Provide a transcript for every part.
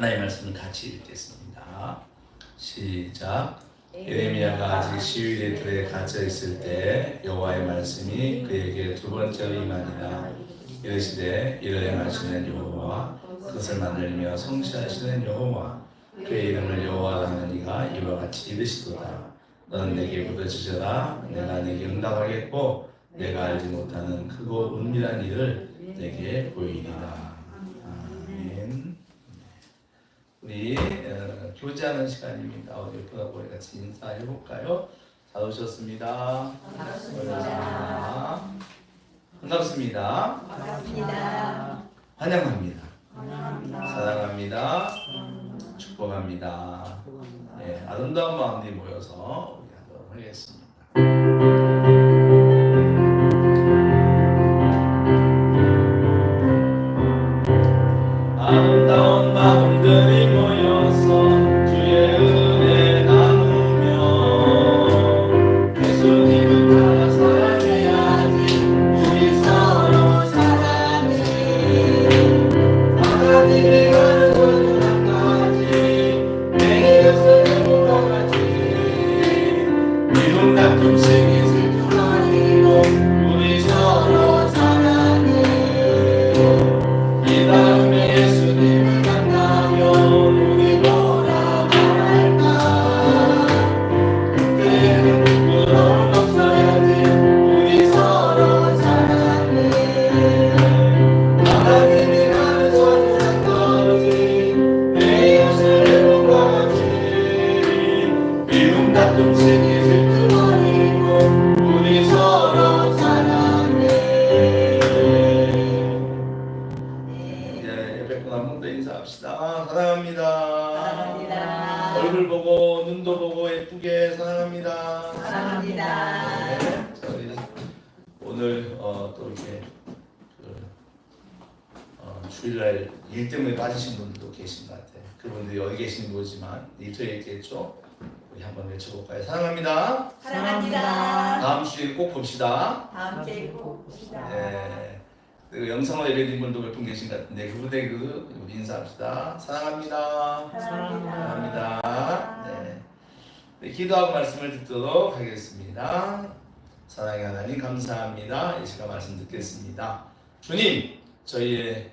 하나님의 말씀을 같이 읽겠습니다. 시작. 예레미야가 아직 시위대 뜰에 갇혀 있을 때 여호와의 말씀이 그에게 두 번째로 임하니라. 이르시되 이를 행하시는 여호와 그것을 만들며 성취하시는 여호와 그의 이름을 여호와라 하는 이가 이와 같이 이르시도다. 너는 내게 부르짖으라. 내가 내게 응답하겠고 내가 알지 못하는 크고 은밀한 일을 내게 보이리라. 아멘. 우리 교제하는 시간입니다. 우리 옆에다 우리 같이 인사해 볼까요? 잘 오셨습니다. 반갑습니다. 반갑습니다. 반갑습니다. 환영합니다. 환영합니다. 사랑합니다. 축복합니다. 네, 아름다운 마음들이 모여서 우리 하도록 하겠습니다. 아름다운 마음들이 모여서 주의 은혜 나누며 예수님을 따라 사랑해야지. 우리 서로 사랑해. 하나님이 가르쳐준 한 가지 내 이웃을 행복과 같이 미움 다툼 시기 질투 아니고 우리 서로 사랑해. 이 다음에 예수님을 만나면 우리 뭐라 말할까? 그때는 부끄러움 없어야지. 우리 서로 사랑해. 하나님이 가르쳐준 한 가지 내 이웃을 행복과 같이 미움 다툼 시기 질투 아니고 우리 서로 사랑해. 예, 예배 끝나면 한번 더 인사합시다. 사랑합니다. 사랑합니다. 얼굴 보고 눈도 보고 예쁘게 사랑합니다. 사랑합니다. 네, 저희 오늘 또 이렇게 주일날 일 때문에 빠지신 분들도 계신 것 같아요. 그분들이 어디 계시는 거지만 일터에 있겠죠. 우리 한번 외쳐볼까요? 사랑합니다. 사랑합니다. 다음 주에 꼭 봅시다. 다음 주에 꼭 봅시다. 네. 그리고 영상으로 예배드린 분도 몇 분 계신 것 같은데 그분들 우리 인사합시다. 사랑합니다. 사랑합니다. 사랑합니다. 네. 네, 기도하고 말씀을 듣도록 하겠습니다. 사랑의 하나님 감사합니다. 이 시간 말씀 듣겠습니다. 주님, 저희의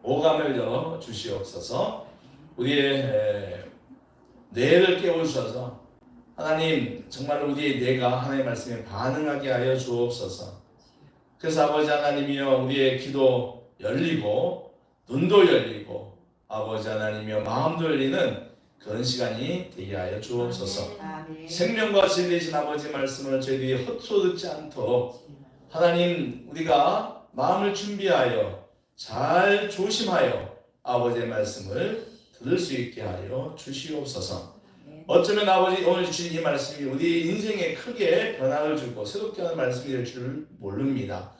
오감을 열어 주시옵소서. 우리의 뇌를 깨우셔서 하나님 정말 우리의 뇌가 하나님의 말씀에 반응하게 하여 주옵소서. 그래서 아버지 하나님이여 우리의 귀도 열리고 눈도 열리고 아버지 하나님이여 마음도 열리는 그런 시간이 되게 하여 주옵소서. 아멘. 생명과 진리신 아버지 말씀을 저희들이 헛소리 듣지 않도록 하나님 우리가 마음을 준비하여 잘 조심하여 아버지의 말씀을 들을 수 있게 하여 주시옵소서. 어쩌면 아버지 오늘 주신 이 말씀이 우리 인생에 크게 변화를 주고 새롭게 하는 말씀이 될 줄 모릅니다.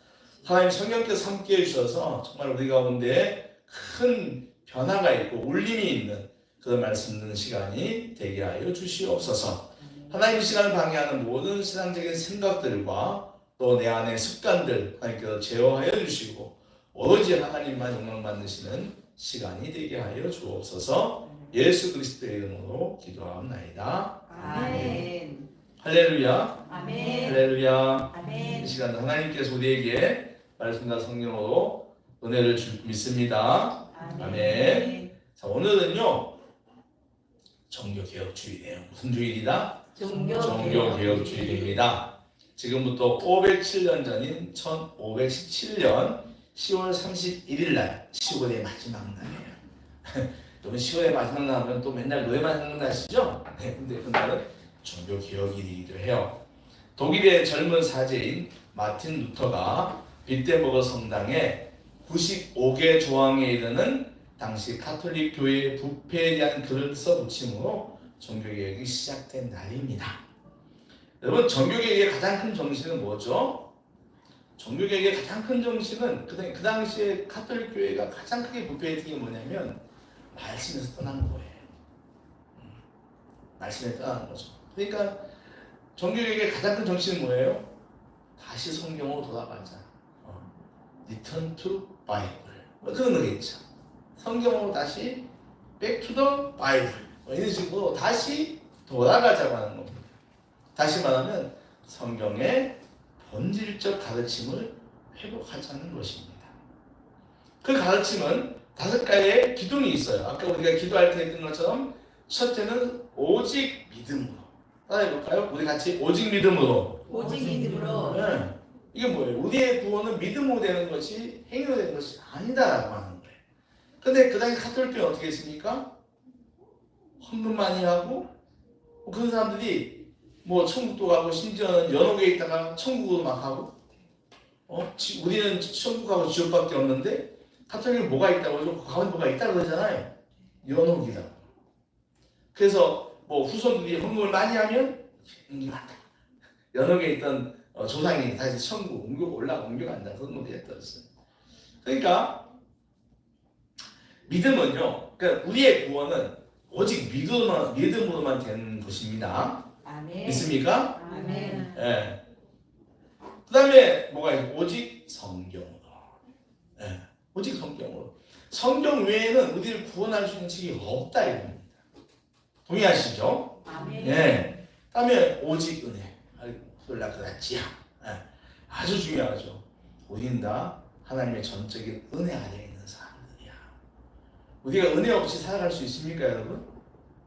하나님 성령께서 함께해 주셔서 정말 우리 가운데 큰 변화가 있고 울림이 있는 그런 말씀 듣는 시간이 되게 하여 주시옵소서. 하나님 시간을 방해하는 모든 신앙적인 생각들과 또 내 안의 습관들 하나님께서 제어하여 주시고 오로지 하나님만 영광 받으시는 시간이 되게 하여 주옵소서. 예수 그리스도의 이름으로 기도하옵나이다. 아멘. 할렐루야. 아멘. 할렐루야. 아멘. 이 시간 하나님께서 우리에게 말씀과 성령으로 은혜를 줄 믿습니다. 아멘. 자, 오늘은요 종교개혁주일이에요. 무슨 주일이다? 종교개혁주일입니다. 지금부터 507년 전인 1517년 10월 31일 날 10월의 마지막 날이에요. 여러분 10월의 마지막 날 하면 또 맨날 노예만 생각나시죠? 네, 근데 그날은 종교개혁일이기도 해요. 독일의 젊은 사제인 마틴 루터가 빗대버거 성당에 95개 조항에 이르는 당시 가톨릭 교회의 부패에 대한 글을 써붙임으로 종교개혁이 시작된 날입니다. 여러분 종교개혁의 가장 큰 정신은 뭐죠? 종교개혁의 가장 큰 정신은 그 당시에 가톨릭 교회가 가장 크게 부패했던 게 뭐냐면 말씀에서 떠난 거예요. 말씀에 떠나는 거죠. 그러니까 종교개혁의 가장 큰 정신은 뭐예요? 다시 성경으로 돌아가자. Return to Bible. 그런 거겠죠. 성경으로 다시 back to the Bible. 이런 식으로 다시 돌아가자고 하는 겁니다. 다시 말하면 성경의 본질적 가르침을 회복하자는 것입니다. 그 가르침은 5가지의 기둥이 있어요. 아까 우리가 기도할 때 했던 것처럼 첫째는 오직 믿음으로. 따라해볼까요? 우리 같이 오직 믿음으로. 오직 믿음으로. 네. 이게 뭐예요? 우리의 구원은 믿음으로 되는 것이 행위로 되는 것이 아니다라고 하는 거예요. 근데 그 당시 카톨릭교는 어떻게 했습니까? 헌금 많이 하고 그런 사람들이 뭐 천국도 가고 심지어는 연옥에 있다가 천국으로 막 하고 우리는 천국하고 지옥밖에 없는데 카톨릭은 뭐가 있다고 그러죠? 가운데 뭐가 있다고 그러잖아요. 연옥이라고. 그래서 뭐 후손들이 헌금을 많이 하면 옮겨간다. 연옥에 있던 조상이 다시 천국 옮겨간다. 그런 것도 했었어요. 그러니까 믿음은요. 그러니까 우리의 구원은 오직 믿음으로만 되는 것입니다. 아멘. 믿습니까? 아멘. 예. 그 다음에 뭐가 있어요? 오직 성경으로. 예. 오직 성경으로. 성경 외에는 우리를 구원할 수 있는 책이 없다 이겁니다. 동의하시죠? 아멘. 예. 그 다음에 오직 은혜. 홀라그라지야. 예. 아주 중요하죠. 우리는 다 하나님의 전적인 은혜 아래 있는 사람들이야. 우리가 은혜 없이 살아갈 수 있습니까, 여러분?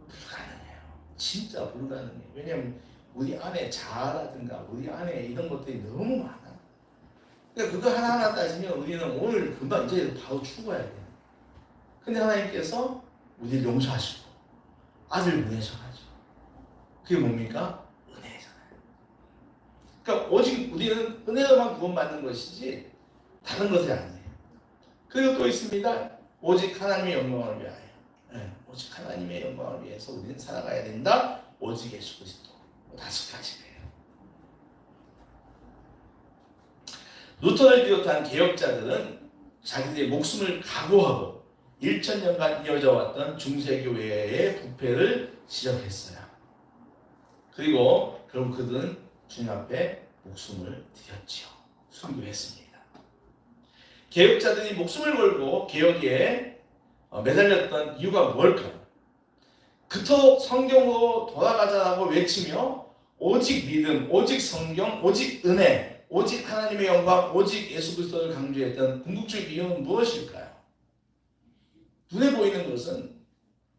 불가능해요. 진짜 불가능해요. 왜냐하면 우리 안에 자아라든가 우리 안에 이런 것들이 너무 많아. 그러니까 그거 하나하나 따지면 우리는 오늘 금방 이제 바로 죽어야 돼요. 근데 하나님께서 우리를 용서하시고 아들 보내셔가지고 그게 뭡니까? 은혜잖아요. 그러니까 오직 우리는 은혜로만 구원받는 것이지 다른 것이 아니에요. 그리고 또 있습니다. 오직 하나님의 영광을 위하여. 네, 오직 하나님의 영광을 위해서 우리는 살아가야 된다. 오직 예수 그리스도. 5가지예요. 루터를 비롯한 개혁자들은 자기들의 목숨을 각오하고 1000년간 이어져 왔던 중세교회의 부패를 지적했어요. 그리고 결국 그들은 주님 앞에 목숨을 드렸지요. 순교했습니다. 개혁자들이 목숨을 걸고 개혁에 매달렸던 이유가 뭘까요? 그토록 성경으로 돌아가자라고 외치며 오직 믿음, 오직 성경, 오직 은혜, 오직 하나님의 영광, 오직 예수 그리스도를 강조했던 궁극적 이유는 무엇일까요? 눈에 보이는 것은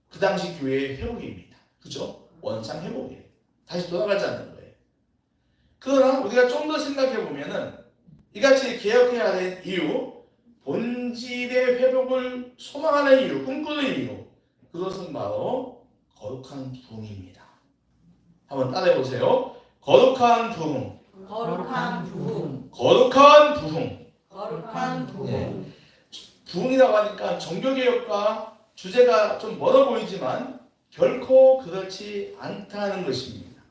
그 당시 교회의 회복입니다. 그죠? 원상 회복이에요. 다시 돌아가자는 거예요. 그러나 우리가 좀 더 생각해 보면은 이같이 개혁해야 될 이유, 본질의 회복을 소망하는 이유, 꿈꾸는 이유, 그것은 바로 거룩한 부흥입니다. 한번 따라해 보세요. 거룩한 부흥. 거룩한 부흥. 거룩한 부흥. 거룩한 부흥. 부흥이라고 하니까 종교개혁과 주제가 좀 멀어 보이지만 결코 그렇지 않다는 것입니다.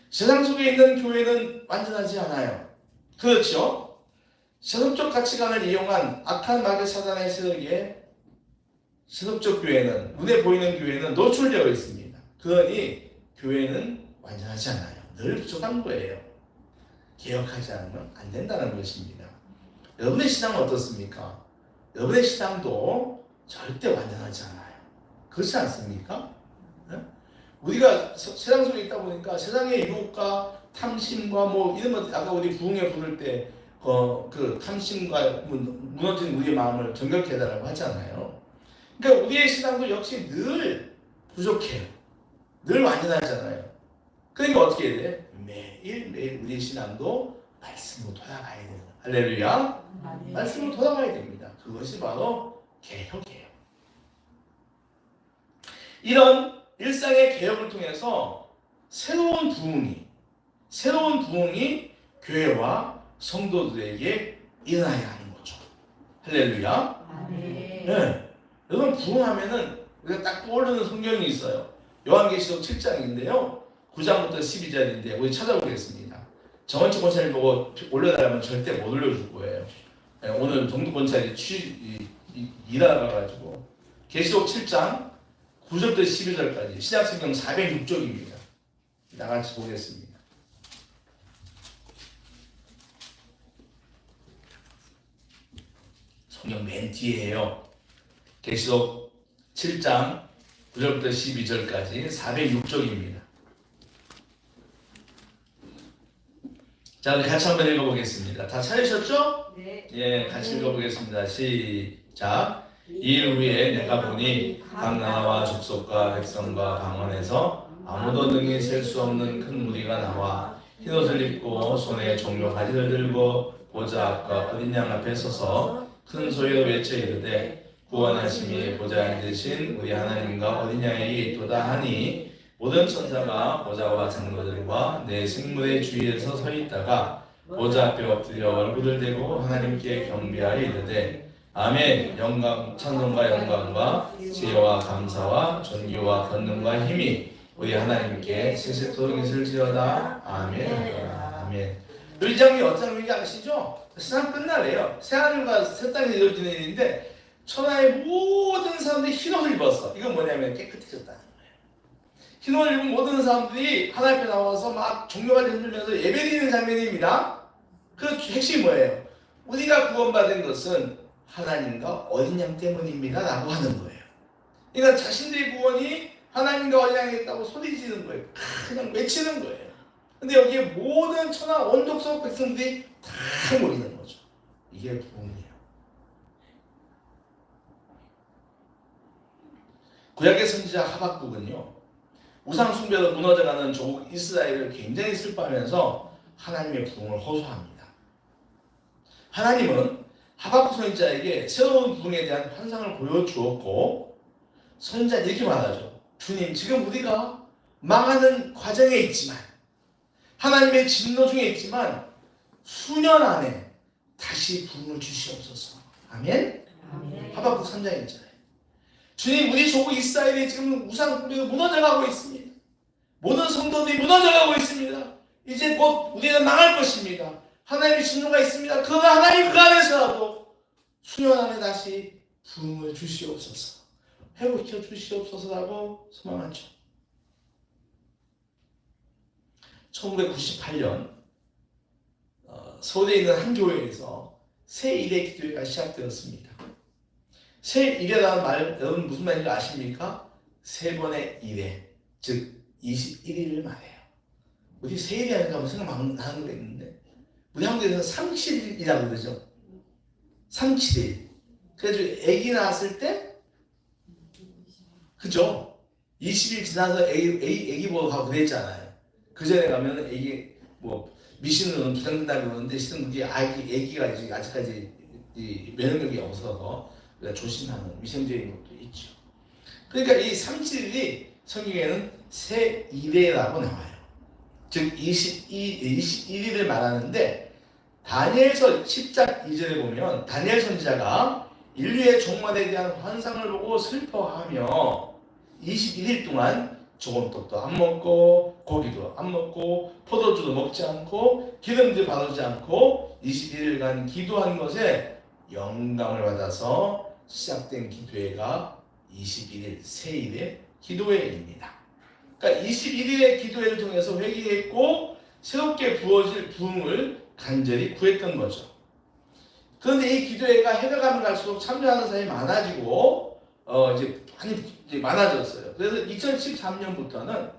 세상 속에 있는 교회는 완전하지 않아요. 그렇죠? 세속적 가치관을 이용한 악한 마귀 사단의 세력에 세속적 교회는, 눈에 보이는 교회는 노출되어 있습니다. 그러니 교회는 완전하지 않아요. 늘 부족한 거예요. 개혁하지 않으면 안 된다는 것입니다. 여러분의 신앙은 어떻습니까? 여러분의 신앙도 절대 완전하지 않아요. 그렇지 않습니까? 네? 우리가 세상 속에 있다 보니까 세상의 유혹과 탐심과 뭐 이런 것, 아까 우리 부흥회 부를 때 그 탐심과 무너진 우리의 마음을 정결케 해달라고 하잖아요. 그러니까 우리의 신앙도 역시 늘 부족해요. 늘 완전하잖아요. 그러니까 어떻게 해야 돼? 매일매일 우리의 신앙도 말씀으로 돌아가야 돼요. 할렐루야. 아멘. 말씀으로 돌아가야 됩니다. 그것이 바로 개혁이에요. 이런 일상의 개혁을 통해서 새로운 부흥이 교회와 성도들에게 일어나야 하는 거죠. 할렐루야. 아멘. 네. 여러분 부흥하면은 우리가 딱 떠오르는 성경이 있어요. 요한계시록 7장인데요. 9장부터 12절인데 우리 찾아보겠습니다. 정원치 권사님 보고 올려달라면 절대 못 올려줄 거예요. 네, 오늘 정도 권사님 일하가지고 계시록 7장 9절부터 12절까지 신약성경 406쪽입니다. 나같이 보겠습니다. 성경 맨 뒤에요. 계시록 7장 9절부터 12절까지 406쪽입니다. 자, 우리 같이 한번 읽어보겠습니다. 다 찾으셨죠? 네. 예, 같이 읽어보겠습니다. 시작. 이일 후에 내가 보니 각 나라와 족속과 백성과 방언에서 아무도 능히 셀 수 없는 큰 무리가 나와 흰옷을 입고 손에 종려 가지를 들고 보좌 앞과 어린 양 앞에 서서 큰 소리로 외쳐 이르되 구원하심이 보좌에 앉으신 우리 하나님과 어린 양에게 있도다 하니 모든 천사가 보좌와 장로들과 내 생물의 주위에서 서 있다가 보좌 앞에 엎드려 얼굴을 대고 하나님께 경배하여 이르되 아멘. 영광, 찬송과 영광과 지혜와 감사와 존귀와 권능과 힘이 우리 하나님께 세세토록 있을지어다. 아멘. 아멘. 이 장면이 어떤 장면인지 아시죠? 세상 끝날래요. 새하늘과 새 땅이 이루어지는 일인데 천하의 모든 사람들이 흰옷을 입었어. 이건 뭐냐면 깨끗해졌다는 거예요. 흰옷을 입은 모든 사람들이 하나님 앞에 나와서 막 종려가지 흔들면서 예배드리는 장면입니다. 그 핵심이 뭐예요? 우리가 구원받은 것은 하나님과 어린 양 때문입니다 라고 하는 거예요. 그러니까 자신들의 구원이 하나님과 어린 양에 있다고 소리 지르는 거예요. 그냥 외치는 거예요. 근데 여기에 모든 천하 원족속 백성들이 다 모이는 거죠. 이게 부흥이에요. 구약의 선지자 하박국은요, 우상 숭배로 무너져가는 조국 이스라엘을 굉장히 슬퍼하면서 하나님의 부흥을 호소합니다. 하나님은 하박국 선지자에게 새로운 부흥에 대한 환상을 보여주었고 선지자는 이렇게 말하죠. 주님, 지금 우리가 망하는 과정에 있지만 하나님의 진노 중에 있지만 수년 안에 다시 부흥을 주시옵소서. 아멘? 아멘. 하박국 3장에 있잖아요. 주님, 우리 조국 이스라엘이 지금 우상 숭배로 무너져가고 있습니다. 모든 성도들이 무너져가고 있습니다. 이제 곧 우리는 망할 것입니다. 하나님의 진노가 있습니다. 그러나 하나님 그 안에서라도 수년 안에 다시 부흥을 주시옵소서. 회복시켜 주시옵소서라고 소망하죠. 1998년 서울에 있는 한 교회에서 새 일의 기도회가 시작되었습니다. 새 일이라는 말 여러분 무슨 말인지 아십니까? 세 번의 일회, 즉 21일을 말해요. 우리 새 일이 아닌가 하면 생각 나는 거 있는데 우리 한국에서는 37일이라고 그러죠. 37일. 그래서 아기 낳았을 때 그죠? 20일 지나서 아기 보러 가고 그랬잖아요. 그 전에 가면 아기 뭐 미신으로는 부정된다고 그러는데 실은 그게 아기가 이제 아직까지 이 면역력이 없어서 조심하는 위생적인 것도 있죠. 그러니까 이 37일이 성경에는 새 일회라고 나와요. 즉 21일을 말하는데 다니엘서 10장 2절에 보면 다니엘 선지자가 인류의 종말에 대한 환상을 보고 슬퍼하며 21일 동안 좋은 떡도 안 먹고 고기도 안 먹고 포도주도 먹지 않고 기름도 바르지 않고 21일간 기도한 것에 영감을 받아서 시작된 기도회가 21일 새일의 기도회입니다. 그러니까 21일의 기도회를 통해서 회개했고 새롭게 부어질 부흥을 간절히 구했던 거죠. 그런데 이 기도회가 해가 가면 갈수록 참여하는 사람이 많아지고 이제 많이 많아졌어요. 그래서 2013년부터는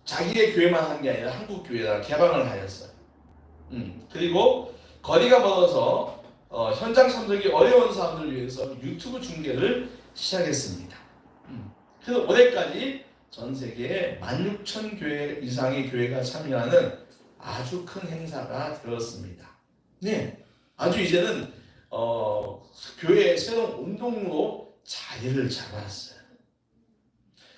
자기의 교회만 한 게 아니라 한국 교회가 개방을 하였어요. 그리고 거리가 멀어서 현장 참석이 어려운 사람들을 위해서 유튜브 중계를 시작했습니다. 그래서 올해까지 전 세계에 16,000교회 이상의 교회가 참여하는 아주 큰 행사가 되었습니다. 네, 아주 이제는 교회의 새로운 운동으로 자리를 잡았어요.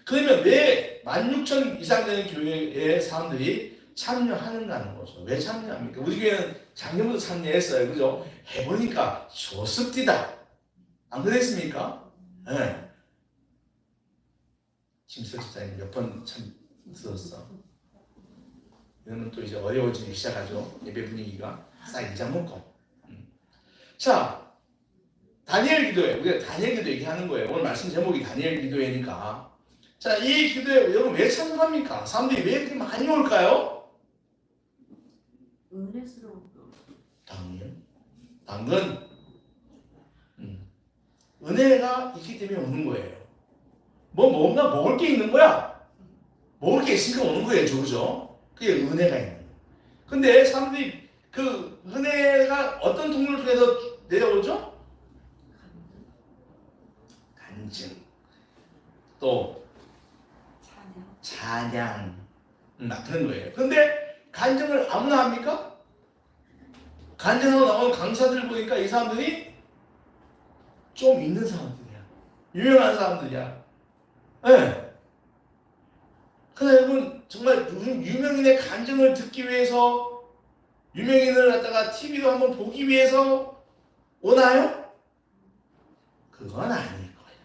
그러면 왜 16,000 이상 되는 교회의 사람들이 참여하는가 하는 거죠. 왜 참여합니까? 우리 교회는 작년부터 참여했어요. 그죠? 해보니까 좋습니다. 안 그랬습니까? 네. 김석 집사님 몇 번 참 들었어. 이러면 또 이제 어려워지기 시작하죠. 예배 분위기가 싹 잊어먹고. 자, 다니엘 기도회. 우리가 다니엘 기도 얘기하는 거예요. 오늘 말씀 제목이 다니엘 기도회니까. 자, 이 기도회 여러분 왜 참석합니까? 사람들이 왜 이렇게 많이 올까요? 은혜스러운 당근. 은혜가 있기 때문에 오는 거예요. 뭔가 먹을 게 있는 거야. 먹을 게 있으니까 오는 거예요. 그죠? 그게 은혜가 있는 거예요. 근데 사람들이 그 은혜가 어떤 통로를 통해서 내려오죠? 간증, 또 찬양, 그런 거예요. 근데 간증을 아무나 합니까? 간증하고 나오는 강사들 보니까 이 사람들이 좀 있는 사람들이야. 유명한 사람들이야. 네. 그러나 여러분 정말 유명인의 간증을 듣기 위해서 유명인을 갖다가 TV로 한번 보기 위해서 오나요? 그건 아닐 거예요.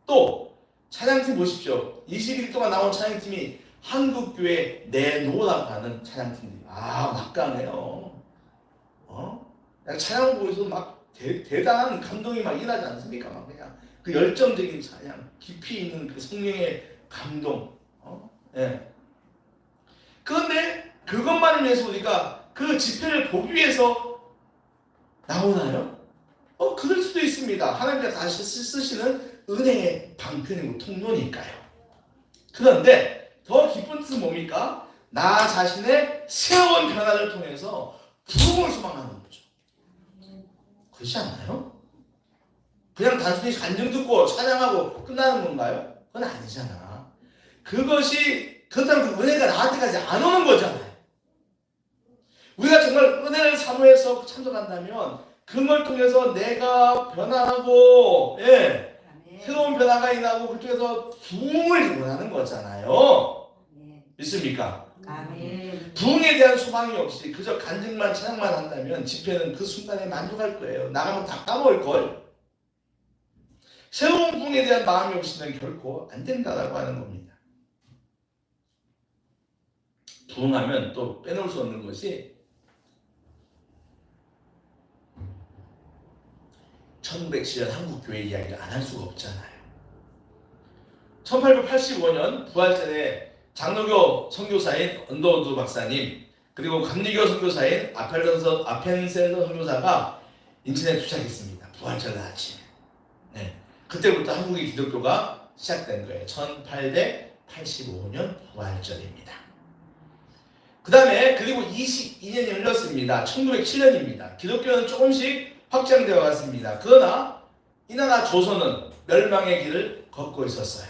또 찬양팀 보십시오. 21일 동안 나온 찬양팀이 한국교회 내놓으라고 하는 찬양팀들이 막강해요. 그냥 찬양 보고서 막 대단한 감동이 막 일하지 않습니까? 막 그냥 그 열정적인 찬양, 깊이 있는 그 성령의 감동. 예. 그런데 그것만을 위해서 우리가 그 집회를 보기 위해서 나오나요? 그럴 수도 있습니다. 하나님께서 다시 쓰시는 은혜의 방편이고 통로니까요. 그런데 더 기쁜 뜻은 뭡니까? 나 자신의 새로운 변화를 통해서 부흥을 소망하는 거죠. 그렇지 않나요? 그냥 단순히 간증 듣고 찬양하고 끝나는 건가요? 그건 아니잖아. 그것이 그렇다면 그 은혜가 나한테까지 안 오는 거잖아요. 우리가 정말 은혜를 사모해서 참석한다면 그걸 통해서 내가 변화하고 새로운 변화가 일어나고 그쪽에서 부흥을 원하는 거잖아요. 믿습니까? 부흥에 대한 소망이 없이 그저 간증만 찬양만 한다면 집회는 그 순간에 만족할 거예요. 나가면 다 까먹을 걸. 새로운 부흥에 대한 마음이 없으면 결코 안 된다라고 하는 겁니다. 부흥하면 또 빼놓을 수 없는 것이 1907년 한국교회 이야기를 안 할 수가 없잖아요. 1885년 부활절에 장로교 선교사인 언더우드 박사님 그리고 감리교 선교사인 아펜셀러 선교사가 인천에 도착했습니다. 부활절 아침에. 그때부터 한국의 기독교가 시작된 거예요. 1885년 부활절입니다. 그 다음에 그리고 22년이 흘렀습니다. 1907년입니다. 기독교는 조금씩 확장되어 갔습니다. 그러나 이 나라 조선은 멸망의 길을 걷고 있었어요.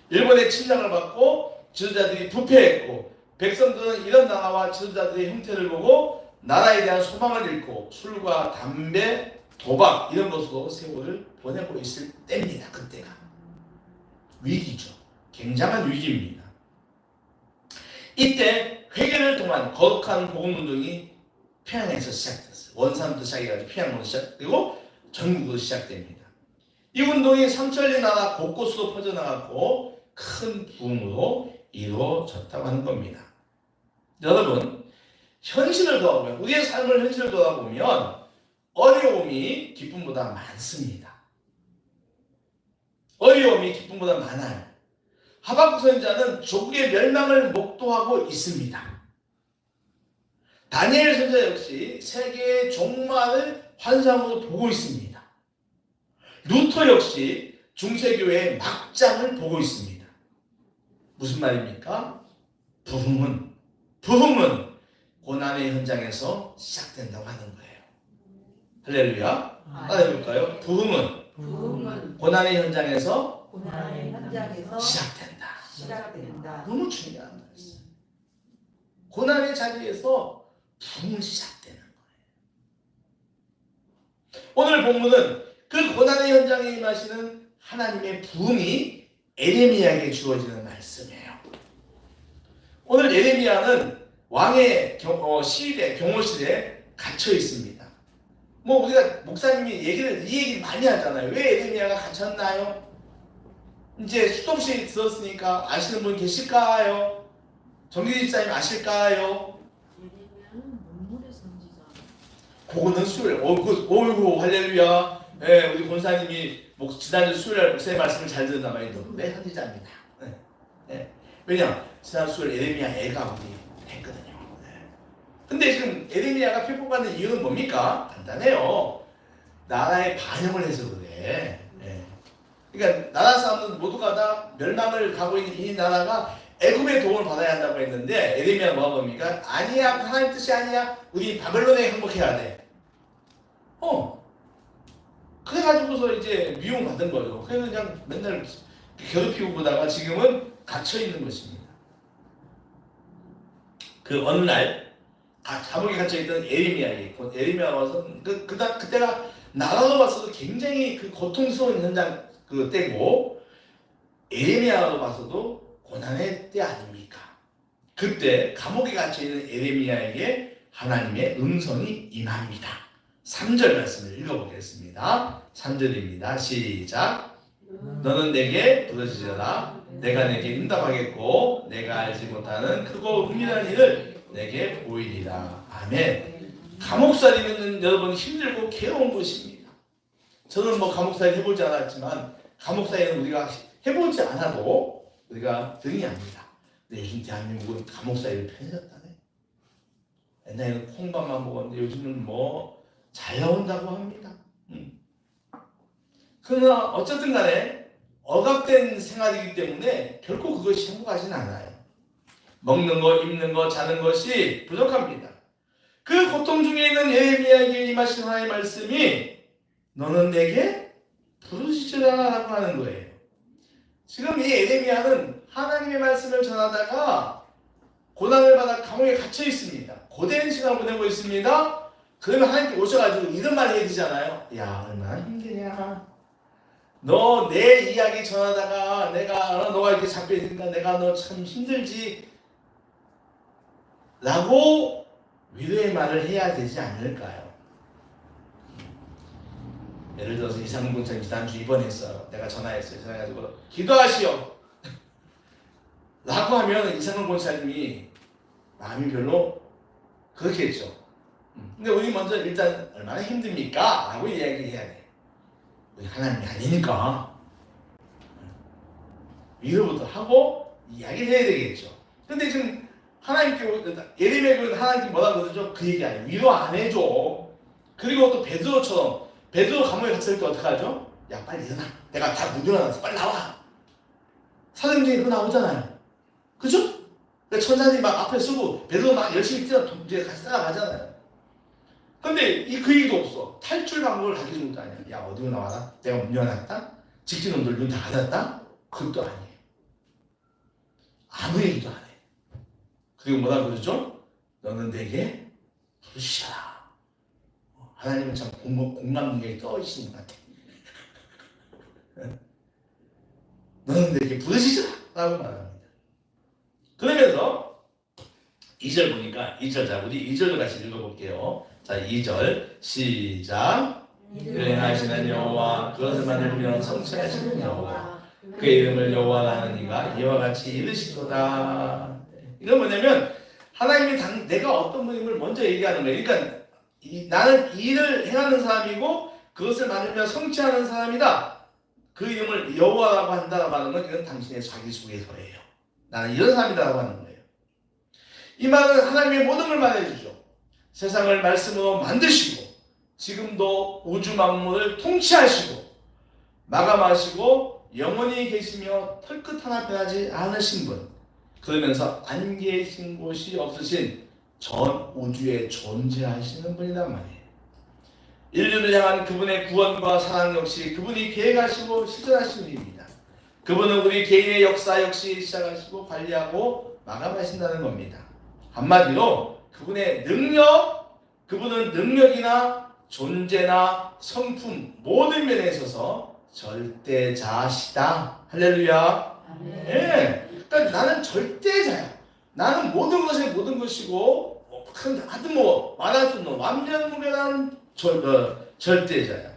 일본의 침략을 받고 지도자들이 부패했고 백성들은 이런 나라와 지도자들의 형태를 보고 나라에 대한 소망을 잃고 술과 담배, 도박 이런 것으로 세월을 보내고 있을 때입니다. 그때가 위기죠. 굉장한 위기입니다. 이때 회개를 통한 거룩한 복음운동이 평양에서 시작됐어요. 원산부터 시작해가지고 평양으로 시작되고 전국으로 시작됩니다. 이 운동이 삼천리 나라 곳곳으로 퍼져나갔고 큰 부흥으로 이루어졌다고 하는 겁니다. 여러분, 현실을 돌아보면 우리의 삶을 현실을 돌아보면 어려움이 기쁨보다 많습니다. 어려움이 기쁨보다 많아요. 하박국 선지자는 조국의 멸망을 목도하고 있습니다. 다니엘 선지자 역시 세계의 종말을 환상으로 보고 있습니다. 루터 역시 중세교회의 막장을 보고 있습니다. 무슨 말입니까? 부흥은 고난의 현장에서 시작된다고 하는 거예요. 할렐루야. 따라해볼까요? 부흥은 고난의 현장에서 시작된다. 너무 중요한 말씀. 고난의 자리에서 부흥이 시작되는 거예요. 오늘 본문은 그 고난의 현장에 임하시는 하나님의 부흥이 에레미야에게 주어지는 말씀이에요. 오늘 에레미야는 왕의 시대, 경호실에 갇혀 있습니다. 우리가 목사님이 이 얘기를 많이 하잖아요. 왜 에레미야가 갇혔나요? 이제 수동시에 들었으니까 아시는 분 계실까요? 정기 집사님 아실까요? 그거는 수요일. 어이구 할렐루야. 우리 권사님이 지난주 수요일 목사님 말씀을 잘 듣나 봐요. 너무내 선지자입니다. 왜냐 지난 수요일 에레미야 애가 우리 했거든요. 근데 지금 에레미야가 표본받는 이유는 뭡니까? 간단해요. 나라에 반영을 해서 그래. 예. 그러니까 나라 사람들 모두가 다 멸망을 가고 있는 이 나라가 애굽의 도움을 받아야 한다고 했는데 에레미야가 뭐가 뭡니까? 아니야, 하나님 뜻이 아니야. 우리 바벨론에 행복해야 돼. 그래가지고서 이제 미움받은 거죠. 그래서 그냥 맨날 괴롭히고 보다가 지금은 갇혀 있는 것입니다. 그 어느 날 감옥에 갇혀 있던 에레미야가 와서 그때가 나라로 봐서도 굉장히 그 고통스러운 현장 그 때고 에레미야로 봐서도 고난의 때 아닙니까? 그때 감옥에 갇혀 있는 에레미야에게 하나님의 음성이 임합니다. 3절 말씀을 읽어보겠습니다. 3절입니다. 시작. 너는 내게 부르짖어라. 내가 내게 응답하겠고 내가 알지 못하는 크고 은밀한 일을 내게 보이리라. 아멘. 감옥살이는 여러분 힘들고 괴로운 것입니다. 저는 뭐 감옥살이 해보지 않았지만 감옥살이는 우리가 해보지 않아도 우리가 등이 압니다. 근데 요즘 대한민국은 감옥살이를 편해졌다네. 옛날에는 콩밥만 먹었는데 요즘은 뭐 잘 나온다고 합니다. 그러나 어쨌든 간에 억압된 생활이기 때문에 결코 그것이 행복하진 않아요. 먹는 거, 입는 거, 자는 것이 부족합니다. 그 고통 중에 있는 에레미야에게 임하신 하나님의 말씀이 너는 내게 부르짖으라 라고 하는 거예요. 지금 이 에레미야는 하나님의 말씀을 전하다가 고난을 받아 감옥에 갇혀 있습니다. 고된 시간을 보내고 있습니다. 그러면 하나님께 오셔가지고 이런 말 해야 되잖아요. 야, 얼마나 힘드냐. 너 내 이야기 전하다가 너가 이렇게 잡혀있으니까 내가 너 참 힘들지 라고 위로의 말을 해야 되지 않을까요? 예를 들어서 이상문 공장님 지난주 입원했어요. 내가 전화했어요. 전화해가지고 기도하시오 라고 하면 이상문 공장님이 마음이 별로 그렇게 했죠. 근데 우리 먼저 일단 얼마나 힘듭니까? 라고 이야기해야 돼. 우리 하나님이 아니니까 위로부터 하고 이야기를 해야 되겠죠. 근데 지금 하나님께 예레미야는 하나님께 뭐라 그러죠? 그 얘기 아니에요. 위로 안 해줘. 그리고 또 베드로처럼 베드로 감옥에 갔을 때 어떡하죠? 야 빨리 일어나. 내가 다 문 열어놨어. 빨리 나와. 사도행전에 그거 나오잖아요. 그죠? 그러니까 천사들이 막 앞에 서고 베드로 막 열심히 뛰어 이제 같이 따라가잖아요. 근데 그 얘기도 없어. 탈출 방법을 가르쳐준 것도 아니야. 야 어디로 나와라. 내가 문 열어놨다. 직진놈들 문 다 닫았다. 그것도 아니에요. 아무 얘기도 안 해. 그리고 뭐라 그러죠? 너는 내게 부르시라. 하나님은 참 공감 능력이 떨어지시는 것 같아. 너는 내게 부르시라 라고 말합니다. 그러면서 2절 보니까 2절 자 우리 2절도 같이 읽어볼게요. 자 2절 시작. 일행하시는 여호와 그것을 만들면 성취하시는 여호와 그 이름을 여호와라 하는 이가 이와 같이 이르시도다. 이건 뭐냐면 하나님이 내가 어떤 분임을 먼저 얘기하는 거예요. 그러니까 나는 일을 행하는 사람이고 그것을 만들며 성취하는 사람이다. 그 이름을 여호와라고 한다라고 하는 건 이건 당신의 자기소개서예요. 나는 이런 사람이다라고 하는 거예요. 이 말은 하나님의 모든 걸 말해주죠. 세상을 말씀으로 만드시고 지금도 우주 만물을 통치하시고 마감하시고 영원히 계시며 털끝 하나 변하지 않으신 분, 그러면서 안 계신 곳이 없으신 전 우주에 존재하시는 분이란 말이에요. 인류를 향한 그분의 구원과 사랑 역시 그분이 계획하시고 실현하신 일입니다. 그분은 우리 개인의 역사 역시 시작하시고 관리하고 마감하신다는 겁니다. 한마디로 그분의 능력, 그분은 능력이나 존재나 성품 모든 면에 있어서 절대자시다. 할렐루야. 예. 그러니까 나는 절대자야. 나는 모든 것의 모든 것이고 하여튼 뭐 말할 수 없는 완전무변한 절대자야.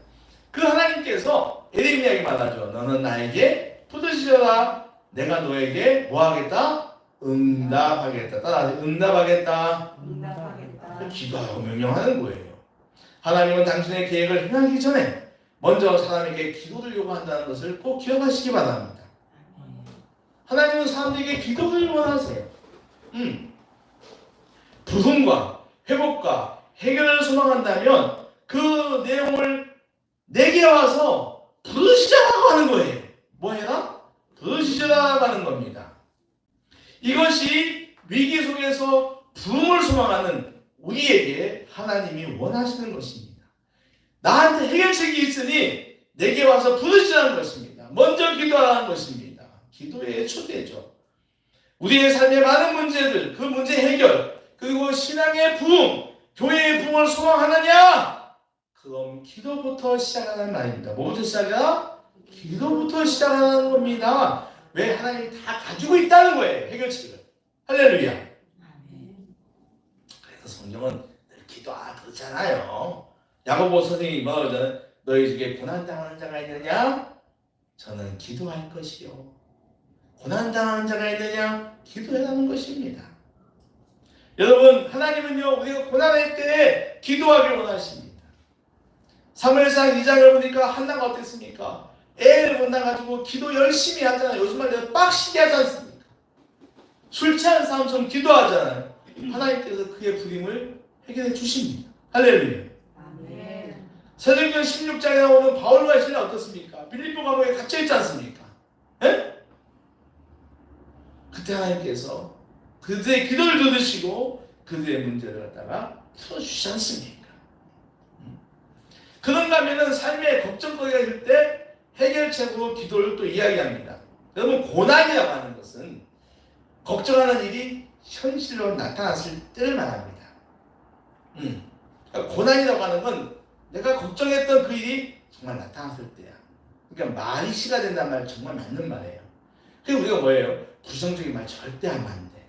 그 하나님께서 에레미야에게 말하죠. 너는 나에게 부르짖어라. 내가 너에게 뭐 하겠다? 응답하겠다. 따라하세요. 응답하겠다. 기도하라고 명령하는 거예요. 하나님은 당신의 계획을 행하기 전에 먼저 사람에게 기도를 요구한다는 것을 꼭 기억하시기 바랍니다. 하나님은 사람들에게 기도를 원하세요. 부흥과 회복과 해결을 소망한다면 그 내용을 내게 와서 부르시자라고 하는 거예요. 뭐 해라? 부르시자라고 하는 겁니다. 이것이 위기 속에서 부흥을 소망하는 우리에게 하나님이 원하시는 것입니다. 나한테 해결책이 있으니 내게 와서 부르시라는 것입니다. 먼저 기도하라는 것입니다. 기도의 초대죠. 우리의 삶의 많은 문제들, 그 문제 해결, 그리고 신앙의 부흥, 교회의 부흥을 소망하느냐? 그럼 기도부터 시작하는 말입니다. 뭐부터 시작이야? 기도부터 시작하는 겁니다. 왜? 하나님이 다 가지고 있다는 거예요. 해결책을. 할렐루야. 그래서 성경은 늘 기도하라 그러잖아요. 야고보 선생님이 뭐라고 그러잖아요. 너희 중에 고난당하는 자가 있느냐? 저는 기도할 것이요. 고난당하는 자가 있느냐? 기도해라는 것입니다. 여러분, 하나님은요, 우리가 고난할 때 기도하길 원하십니다. 사무엘상 2장을 보니까 한나가 어땠습니까? 애를 못 낳아가지고 기도 열심히 하잖아요. 요즘 말로 빡시게 하지 않습니까? 술 취한 사람처럼 기도하잖아요. 하나님께서 그의 부림을 해결해 주십니다. 할렐루야. 사도행전 16장에 나오는 바울과 실라 어떻습니까? 빌립보 감옥에 갇혀있지 않습니까? 예? 그때 하나님께서 그들의 기도를 들으시고 그들의 문제를 갖다가 풀어주시지 않습니까? 그런가 하면은 삶의 걱정거리가 있을 때 해결책으로 기도를 또 이야기합니다. 여러분, 고난이라고 하는 것은 걱정하는 일이 현실로 나타났을 때를 말합니다. 그러니까 고난이라고 하는 건 내가 걱정했던 그 일이 정말 나타났을 때야. 그러니까 말이 시가 된다는 말 정말 맞는 말이에요. 그리고 우리가 뭐예요? 부정적인 말 절대 하면 안 돼.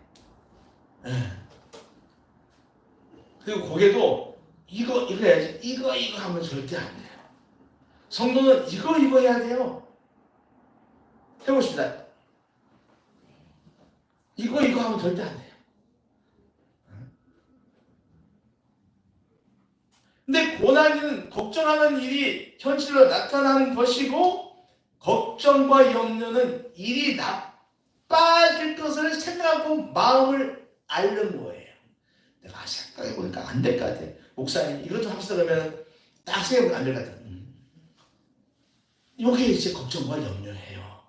그리고 고개도 이거 해야지, 이거 하면 절대 안 돼요. 성도는 이거 해야 돼요. 해보십시다. 이거 하면 절대 안 돼요. 근데 고난은 걱정하는 일이 현실로 나타나는 것이고, 걱정과 염려는 일이 나빠질 것을 생각하고 마음을 앓는 거예요. 내가 생각해보니까 안 될 것 같아. 목사님 이것 좀 합시다 그러면 딱 생각해보면 안 될 것 같아. 이게 이제 걱정과 염려예요.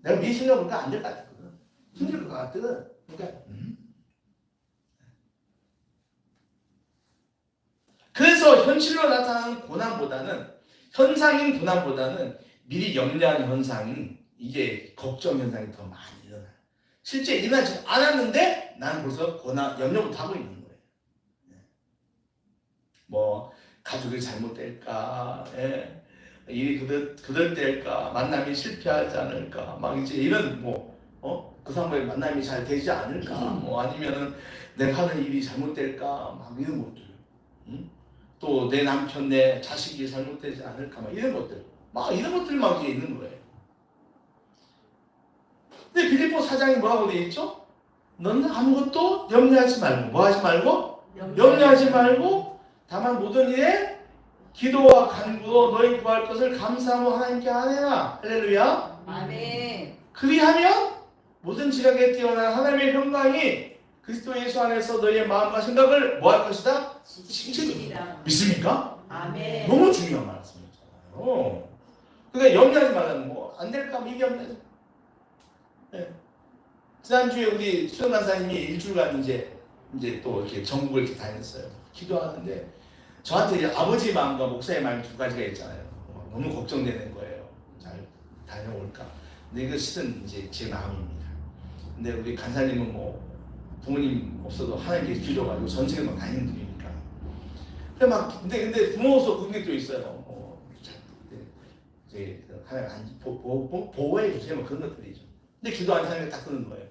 내가 미리 생각해보니까 안 될 것 같거든. 힘들 것 같거든. 그러니까 그래서 현실로 나타나는 고난보다는, 현상인 고난보다는 미리 염려하는 현상인, 이게 걱정 현상이 더 많이 일어나요. 실제 일어나지 않았는데 나는 벌써 염려부터 하고 있는 거예요. 뭐 가족이 잘못될까, 일이 그럴될까, 만남이 실패하지 않을까, 막 이제 이런 그 사람과의 만남이 잘 되지 않을까, 뭐 아니면은 내가 하는 일이 잘못될까, 막 이런 것들. 또 내 남편, 내 자식이 잘못되지 않을까, 막 이런 것들 막 이게 있는 거예요. 근데 빌립보 4장이 뭐라고 되어 있죠? 너는 아무것도 염려하지 말고, 뭐 하지 말고? 염려하지 말고, 다만 모든 일에 기도와 간구로 너희 구할 것을 감사하고 하나님께 아뢰라. 할렐루야. 아멘. 그리하면 모든 지각에 뛰어난 하나님의 평강이 그리스도 예수 안에서 너희의 마음과 생각을 뭐 할 것이다? 지키리라. 믿습니까? 아멘. 너무 중요한 말씀이잖아요. 그러니까 염려하지 말라는 거. 안 될까? 이게 염려하지. 지난주에 우리 수영 간사님이 일주일간 이제 또 이렇게 전국을 이렇게 다녔어요. 기도하는데 저한테 이제 아버지 마음과 목사의 마음 두 가지가 있잖아요. 너무 걱정되는 거예요. 잘 다녀올까? 근데 이거 실은 이제 제 마음입니다. 근데 우리 간사님은 뭐 부모님 없어도 하나님께 주셔가지고 전 세계 막 다니는 분이니까. 근데 부모로서 그런 게 또 있어요. 이제 하나님 보호해 주세요. 뭐 그런 것들이죠. 근데 기도하는 하나님이 딱 그런 거예요.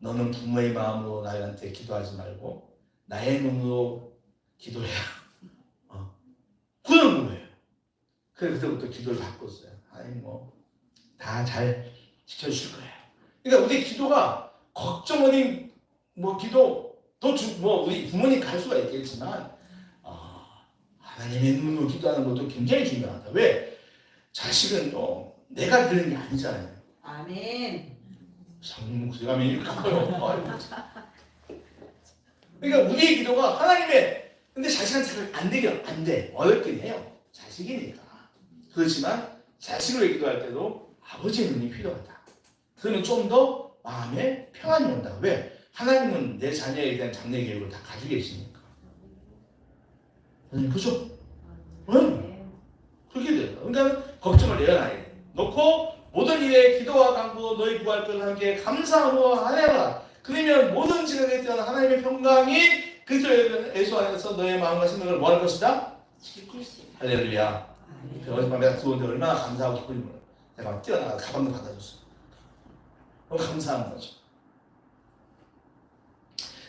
너는 부모의 마음으로 나한테 기도하지 말고 나의 눈으로 기도해라. 그런 거예요. 그래서 그때부터 기도를 바꿨어요. 하나님 다 잘 지켜주실 거예요. 그러니까 우리 기도가 걱정은 기도 우리 부모님 갈 수가 있겠지만 하나님의 눈으로 기도하는 것도 굉장히 중요하다. 왜? 자식은 내가 그런 게 아니잖아요. 아멘. 성령 목소리가 매일까요? 그러니까 우리의 기도가 하나님의, 근데 자식한테 안 되게 안 돼. 어렵긴 해요. 자식이니까. 그렇지만 자식을 기도할 때도 아버지의 눈이 필요하다. 그러면 좀 더 마음에 평안이 온다. 왜? 하나님은 내 자녀에 대한 장래 계획을 다 가지고 계시니까. 그죠? 응. 그렇게 돼요. 그러니까 걱정을 내어놔야 돼. 놓고 모든 일에 기도와 간구 너희 구할 것을 함께 감사하고 하내라. 그러면 모든 지각에 대한 하나님의 평강이 그리스도 예수 안에서 너의 마음과 생각을 뭐 할 것이다? 지킬 수 있다. 할렐루야. 어젯밤에 내가 들어오는데 얼마나 감사하고 기쁘니 몰라. 내가 막 뛰어나가 가방도 받아줬어. 너무 감사한 거죠.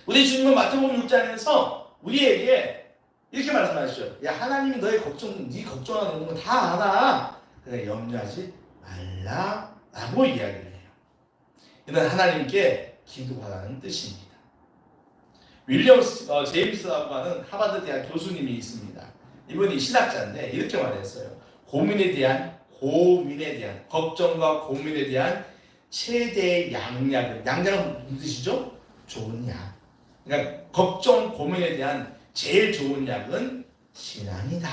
우리 주님은 마태복음 6장에서 우리에게 이렇게 말씀하시죠. 야, 하나님이 너의 걱정, 네 걱정하는 건 다 알아. 그래, 염려하지 말라라고 이야기를 해요. 이는 하나님께 기도하라는 뜻입니다. 윌리엄 제임스라고 하는 하버드 대학 교수님이 있습니다. 이분이 신학자인데 이렇게 말했어요. 고민에 대한 걱정과 고민에 대한 최대의 양약은 무슨 뜻이죠? 좋은 약. 그러니까 걱정, 고민에 대한 제일 좋은 약은 신앙이다.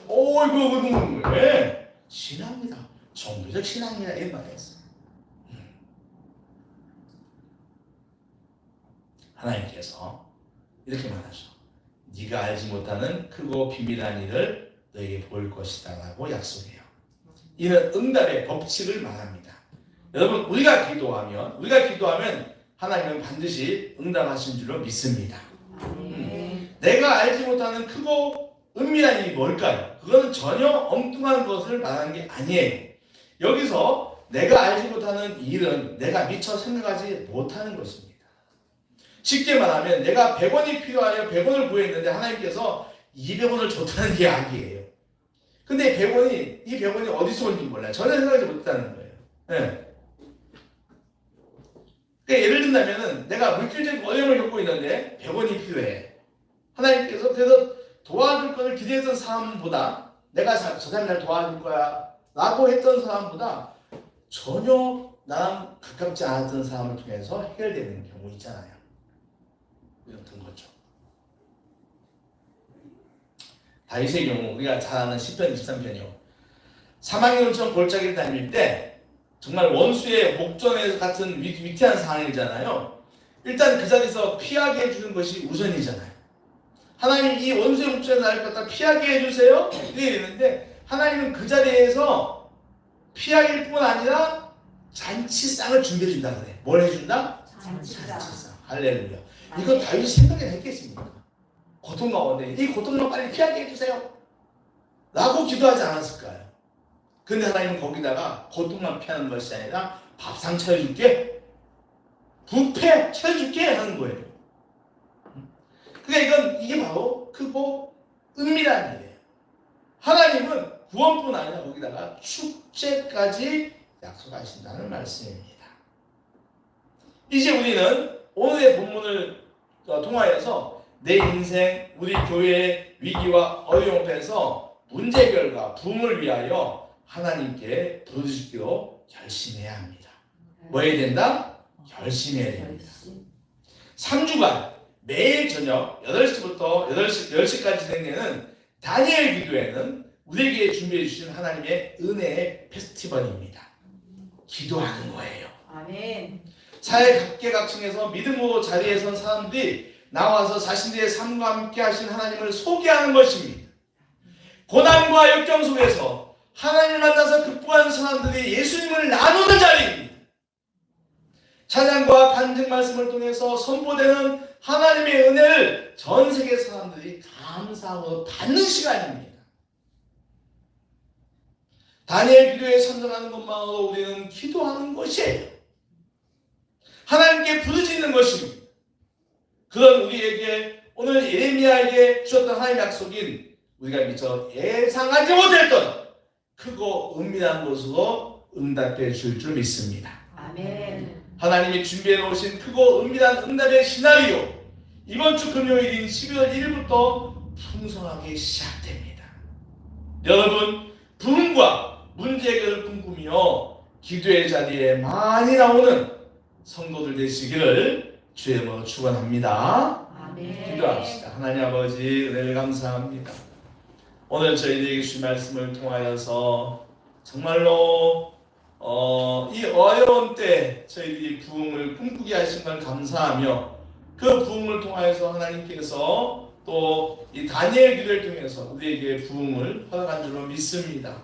이거 왜? 신앙이다. 종교적 신앙이다. 이런 말을 했어요. 하나님께서 이렇게 말하죠. 네가 알지 못하는 크고 비밀한 일을 너에게 보일 것이다 라고 약속해요. 이는 응답의 법칙을 말합니다. 여러분, 우리가 기도하면 하나님은 반드시 응답하신 줄로 믿습니다. 내가 알지 못하는 크고 은밀한 일이 뭘까요? 그거는 전혀 엉뚱한 것을 말하는 게 아니에요. 여기서 내가 알지 못하는 일은 내가 미처 생각하지 못하는 것입니다. 쉽게 말하면 내가 100원이 필요하여 100원을 구했는데 하나님께서 200원을 줬다는 게 아니에요. 근데 이 100원이 어디서 온지 몰라요. 전혀 생각하지 못했다는 거예요. 네. 그러니까 예를 든다면 내가 물질적 어려움을 겪고 있는데 100원이 필요해. 하나님께서 그래서 도와줄 것을 기대했던 사람보다 내가 저 사람 잘 도와줄 거야 라고 했던 사람보다 전혀 나랑 가깝지 않았던 사람을 통해서 해결되는 경우 있잖아요. 이런 거죠. 다윗의 경우 우리가 잘 아는 시편 23편이요. 사망의처럼 골짜기를 다닐 때 정말 원수의 목전에 같은 위태한 상황이잖아요. 일단 그 자리에서 피하게 해주는 것이 우선이잖아요. 하나님 이 원수의 목전에 날 것 다 피하게 해주세요. 이렇게 되는데 하나님은 그 자리에서 피하길 뿐 아니라 잔치상을 준비해 준다 그래. 뭘 해준다? 잔치상. 할렐루야. 이거 다윗이 생각을 했겠습니까? 고통 가운데 이 고통을 빨리 피하게 해주세요 라고 기도하지 않았을까요? 근데 하나님은 거기다가 고통만 피하는 것이 아니라 밥상 차려줄게, 뷔페 차려줄게 하는 거예요. 그러니까 이게 바로 크고 은밀한 일이에요. 하나님은 구원뿐 아니라 거기다가 축제까지 약속하신다는 말씀입니다. 이제 우리는 오늘의 본문을 통하여서 내 인생, 우리 교회의 위기와 어려움 앞에서 문제 해결과 부흥을 위하여 하나님께 부르짖기로 결심해야 합니다. 뭐 해야 된다? 결심해야 됩니다. 3주간 매일 저녁 8시부터 10시까지 진행되는 다니엘 기도회는 우리에게 준비해 주신 하나님의 은혜의 페스티벌입니다. 기도하는 거예요. 아멘. 사회 각계각층에서 믿음으로 자리에 선 사람들이 나와서 자신들의 삶과 함께 하신 하나님을 소개하는 것입니다. 고난과 역경 속에서 하나님을 만나서 극복한 사람들이 예수님을 나누는 자리입니다. 찬양과 간증 말씀을 통해서 선포되는 하나님의 은혜를 전 세계 사람들이 감사하고 받는 시간입니다. 다니엘 기도에 참석하는 것만으로 우리는 기도하는 것이에요. 하나님께 부르짖는 것입니다. 그런 우리에게 오늘 예레미야에게 주셨던 하나님의 약속인 우리가 미처 예상하지 못했던 크고 은밀한 것으로 응답해 줄 줄 믿습니다. 아멘. 하나님이 준비해 놓으신 크고 은밀한 응답의 시나리오, 이번 주 금요일인 12월 1일부터 풍성하게 시작됩니다. 여러분, 부흥과 문제 해결을 꿈꾸며 기도의 자리에 많이 나오는 성도들 되시기를 주의 이름으로 축원합니다. 아멘. 기도합시다. 하나님 아버지, 은혜를 감사합니다. 오늘 저희들에게 주신 말씀을 통하여서 정말로 이 어려운 때 저희들이 부흥을 꿈꾸게 하신 걸 감사하며 그 부흥을 통하여서 하나님께서 또 이 다니엘 기도를 통해서 우리에게 부흥을 허락한 줄로 믿습니다.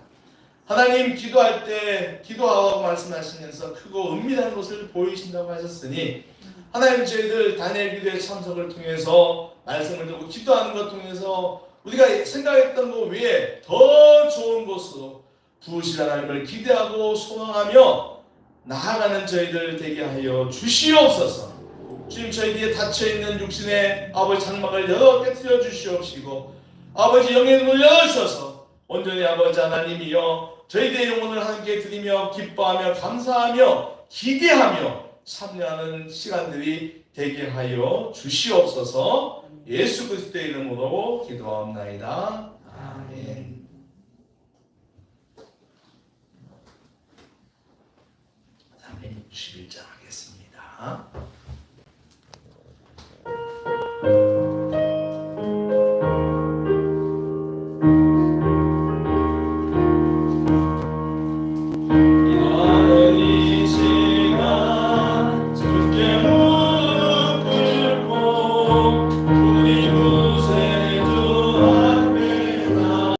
하나님 기도할 때 기도하라고 말씀하시면서 크고 은밀한 것을 보이신다고 하셨으니 하나님 저희들 다니엘 기도의 참석을 통해서 말씀을 듣고 기도하는 것 통해서 우리가 생각했던 것 외에 더 좋은 곳으로 부으실 하나님을 기대하고 소망하며 나아가는 저희들 되게 하여 주시옵소서. 주님 저희들이 닫혀있는 육신의 아버지 장막을 열어 깨뜨려 주시옵시고 아버지 영의 문을 열어주셔서 온전히 아버지 하나님이여 저희들의 영혼을 함께 드리며 기뻐하며 감사하며 기대하며 참여하는 시간들이 되게 하여 주시옵소서. 예수 그리스도의 이름으로 기도하옵나이다. 아멘. 아멘. 61장 하겠습니다.